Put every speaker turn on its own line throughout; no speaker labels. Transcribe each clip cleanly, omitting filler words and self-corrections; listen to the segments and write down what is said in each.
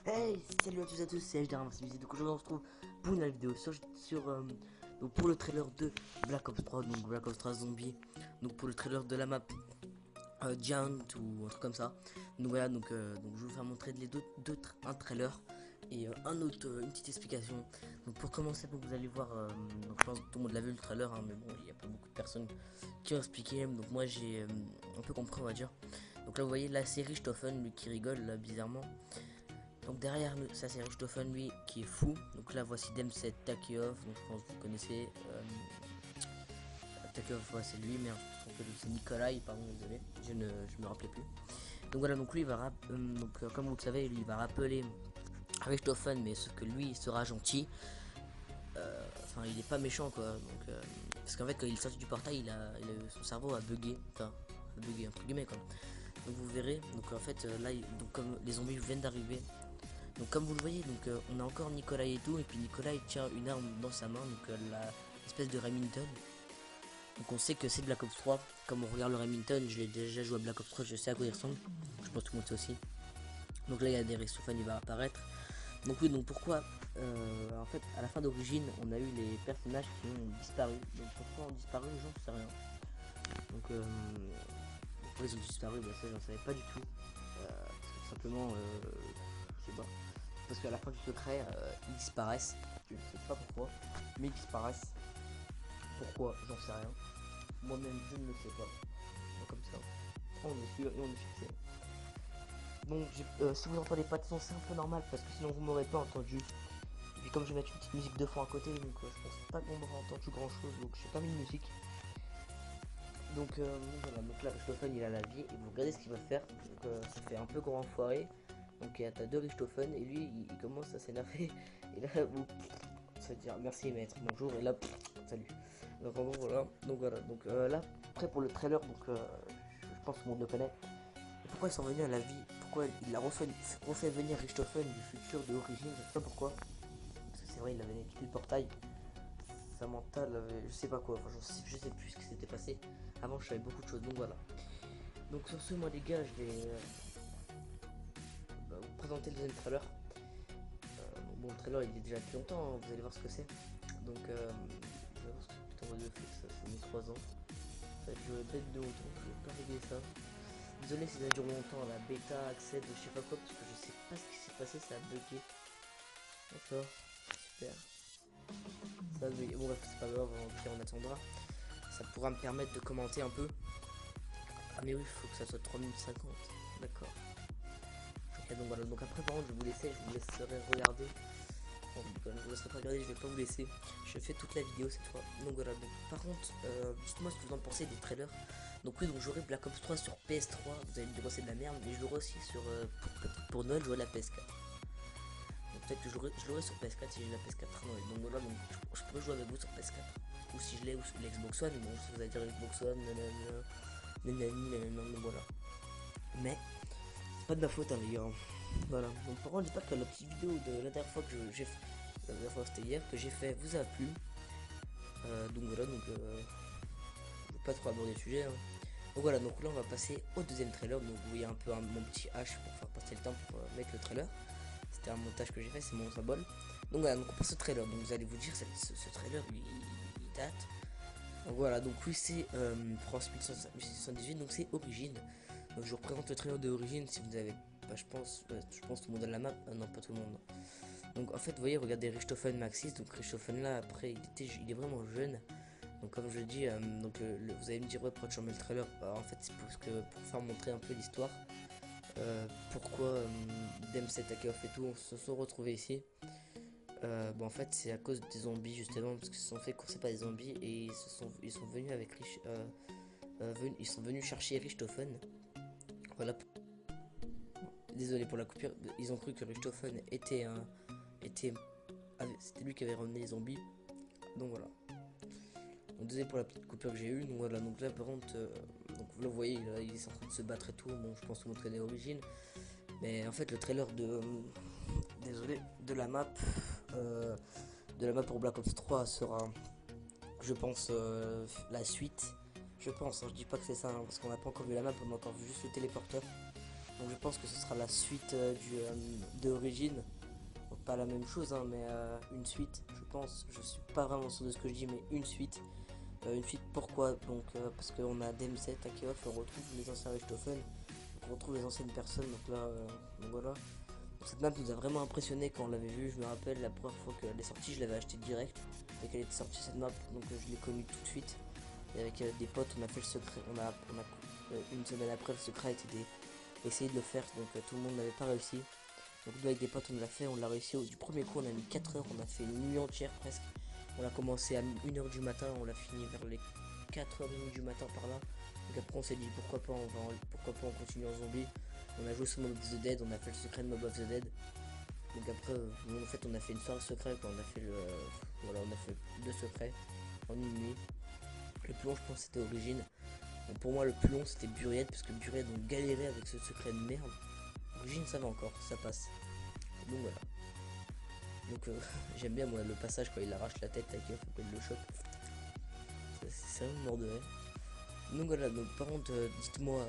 Hey, salut à tous et à tous, c'est HDR, merci. Donc aujourd'hui on se retrouve pour une nouvelle vidéo donc pour le trailer de Black Ops 3, donc Black Ops 3 Zombie, donc pour le trailer de la map Giant ou un truc comme ça. Donc voilà, donc je vais vous faire montrer un trailer et un autre, une petite explication. Donc pour commencer, donc vous allez voir, donc je pense que tout le monde l'a vu le trailer, hein, mais bon, il n'y a pas beaucoup de personnes qui ont expliqué. Donc moi j'ai un peu compris, on va dire. Donc là vous voyez la série Stoffen, lui qui rigole là, bizarrement. Donc derrière ça c'est Richthofen lui qui est fou. Donc là voici Demset Takeoff. Donc je pense que vous connaissez Takeoff, ouais, c'est lui, merde, c'est Nikolai, pardon, désolé, je me rappelais plus. Donc voilà, donc lui il va comme vous le savez, lui il va rappeler Richthofen, mais sauf que lui il sera gentil. Enfin il est pas méchant quoi. Donc parce qu'en fait quand il est sorti du portail, son cerveau a bugué. Enfin a bugué entre guillemets quoi. Donc vous verrez, donc en fait là donc comme les zombies viennent d'arriver. Donc comme vous le voyez, donc on a encore Nicolas et tout, et puis Nicolas il tient une arme dans sa main, donc la espèce de Remington. Donc on sait que c'est Black Ops 3, comme on regarde le Remington, je l'ai déjà joué à Black Ops 3, je sais à quoi il ressemble, je pense que tout le monde sait aussi. Donc là il y a des Richthofen, il va apparaître. Donc oui, donc pourquoi en fait à la fin d'origine on a eu les personnages qui ont disparu. Donc pourquoi ont disparu, j'en sais rien. Donc pourquoi ils ont disparu, bah ça j'en savais pas du tout. Parce que tout simplement, je sais pas. Parce qu'à la fin du secret, ils disparaissent. Je ne sais pas pourquoi, mais ils disparaissent. Pourquoi, j'en sais rien. Moi-même, je ne le sais pas. Donc, comme ça, on est sûr et on est fixé. Donc, si vous entendez pas de son, c'est un peu normal parce que sinon vous m'aurez pas entendu. Et puis, comme je vais mettre une petite musique de fond à côté, donc je pense pas qu'on m'aura entendu grand chose. Donc, j'ai pas mis de musique. Donc, voilà. Donc là, Richthofen il a la vie et vous regardez ce qu'il va faire. Donc, ça fait un peu grand enfoiré. Donc, t'as deux Richthofen et lui, il commence à s'énerver. Et là, vous ça veut dire merci maître, bonjour, et là, salut. Donc en gros voilà, donc là, prêt pour le trailer, donc je pense que tout le monde le connaît. Et pourquoi ils sont venus à la vie, pourquoi il a refait venir Richthofen du futur de origine, je sais pas pourquoi. Parce que c'est vrai, il avait quitté le portail, sa mentale, je sais pas quoi, enfin je sais plus ce qui s'était passé. Avant je savais beaucoup de choses, donc voilà. Donc sur ce, moi les gars, je vais vous présenter le deuxième trailer. Bon, le trailer il est déjà depuis longtemps, hein, vous allez voir ce que c'est. Donc, je vais voir ce que putain de fait ça, c'est mis 3 ans. Ça a duré bête de longtemps, je vais pas régler ça. Désolé si ça dure longtemps, la bêta, accès de je sais pas quoi, parce que je sais pas ce qui s'est passé, ça a bugué. D'accord, super. Ça a bugué, bon, bref, c'est pas grave, au pire on attendra. Ça pourra me permettre de commenter un peu. Ah, mais oui, il faut que ça soit 3050, d'accord. Ok, donc voilà, donc après, par contre, je vous laisserai regarder. Bon, je vous laisserai pas regarder, je vais pas vous laisser. Je fais toute la vidéo cette fois. Donc voilà, donc par contre, dites-moi ce que vous en pensez des trailers. Donc oui, donc j'aurai Black Ops 3 sur PS3, vous allez me dire oh, c'est de la merde, mais je l'aurai aussi sur pour Noël, j'aurai la PS4. Donc peut-être que je l'aurai sur PS4 si j'ai la PS4 Noël. Donc voilà, donc je pourrais jouer avec vous sur PS4. Ou si je l'ai, ou sur l'Xbox One, bon, si vous allez dire Xbox One, nanana, voilà. Mais, c'est pas de ma faute, hein, les gars. Voilà, donc par contre, j'espère que la petite vidéo de la dernière fois que j'ai fait, la dernière fois c'était hier, que j'ai fait vous a plu. Donc voilà, donc je vais pas trop aborder le sujet. Hein. Donc voilà, donc là on va passer au deuxième trailer. Donc vous voyez un peu mon petit H pour faire passer le temps pour mettre le trailer. C'était un montage que j'ai fait, c'est mon symbole. Donc voilà, donc on passe au trailer. Donc vous allez vous dire, ce trailer il date. Donc voilà, donc oui c'est France 1878, donc c'est Origine. Donc je vous représente le trailer de Origine si vous avez, bah, je pense tout le monde a la map, non pas tout le monde. Donc en fait vous voyez, regardez Richthofen Maxis, donc Richthofen là après il est vraiment jeune. Donc comme je dis, vous allez me dire ouais pourquoi tu remets le trailer, bah, en fait c'est pour faire montrer un peu l'histoire. Pourquoi Demset Takeoff et tout on se sont retrouvés ici. Bon, en fait c'est à cause des zombies justement, parce qu'ils se sont fait courser par des zombies et ils sont venus avec ils sont venus chercher Richthofen. Voilà. Désolé pour la coupure, ils ont cru que Richthofen était c'était lui qui avait ramené les zombies. Donc voilà. Donc désolé pour la petite coupure que j'ai eue. Donc voilà, donc là par contre, donc là vous voyez, là, il est en train de se battre et tout. Bon, je pense que vous connaissez l'origine. Mais en fait, le trailer désolé, de la map pour Black Ops 3 sera, je pense, la suite. Je pense, hein, je dis pas que c'est ça, hein, parce qu'on n'a pas encore vu la map, on a encore vu juste le téléporteur. Donc je pense que ce sera la suite de Origin. Donc pas la même chose, hein, mais une suite, je pense. Je suis pas vraiment sûr de ce que je dis, mais une suite. Une suite pourquoi? Donc parce qu'on a DMZ, Takeoff, on retrouve les anciens Richthofen, on retrouve les anciennes personnes, donc là, donc voilà. Donc cette map nous a vraiment impressionné quand on l'avait vue. Je me rappelle la première fois qu'elle est sortie, je l'avais acheté direct. Dès qu'elle était sortie cette map, donc je l'ai connue tout de suite. Et avec des potes, on a fait le secret, une semaine après le secret a été essayer de le faire, donc tout le monde n'avait pas réussi. Donc nous avec des potes on l'a fait, on l'a réussi du premier coup, on a mis 4 heures, on a fait une nuit entière presque. On a commencé à 1h du matin, on l'a fini vers les 4h30 du matin par là. Donc après on s'est dit pourquoi pas on continue en zombie. On a joué sur Mob of the Dead, on a fait le secret de Mob of the Dead. Donc après en fait on a fait une soirée secrète, on a fait voilà, on a fait 2 secrets en une nuit. Le plus long je pense c'était Origine. Donc pour moi le plus long c'était Buried, parce que Buried on galérait avec ce secret de merde. Origine ça va encore, ça passe. Donc voilà. Donc j'aime bien moi le passage quand il arrache la tête à Keuf, après il le chope. C'est vraiment mort de rire. Donc voilà, donc par contre dites-moi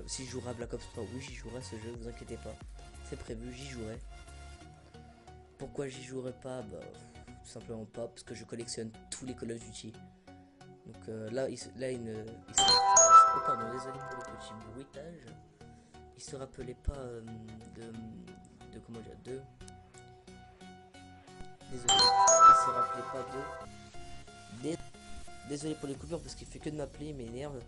si je jouerai à Black Ops 3. Oui, j'y jouerai à ce jeu, vous inquiétez pas. C'est prévu, j'y jouerai. Pourquoi j'y jouerai pas? Bah tout simplement pas, parce que je collectionne tous les Call of Duty. Donc oh, pardon, désolé pour le petit bruitage. Il se rappelait pas de comment dire, désolé, il se rappelait pas désolé pour les coupures parce qu'il fait que de m'appeler, il m'énerve.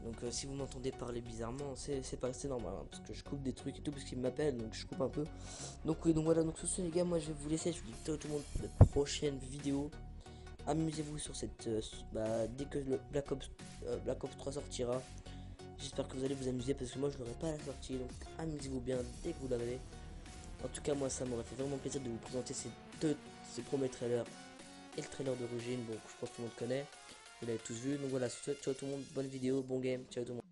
Donc si vous m'entendez parler bizarrement, c'est normal, hein, parce que je coupe des trucs et tout parce qu'il m'appelle, donc je coupe un peu. Donc oui, donc voilà, donc sur ce les gars, moi je vais vous laisser, je vous dis tout le monde pour la prochaine vidéo. Amusez-vous sur cette dès que le Black Ops 3 sortira. J'espère que vous allez vous amuser parce que moi je l'aurai pas à la sortie, donc amusez-vous bien dès que vous l'avez. En tout cas moi ça m'aurait fait vraiment plaisir de vous présenter ces premiers trailers et le trailer d'origine. Bon, je pense que tout le monde connaît, vous l'avez tous vu. Donc voilà, ciao tout le monde, bonne vidéo, bon game, ciao tout le monde.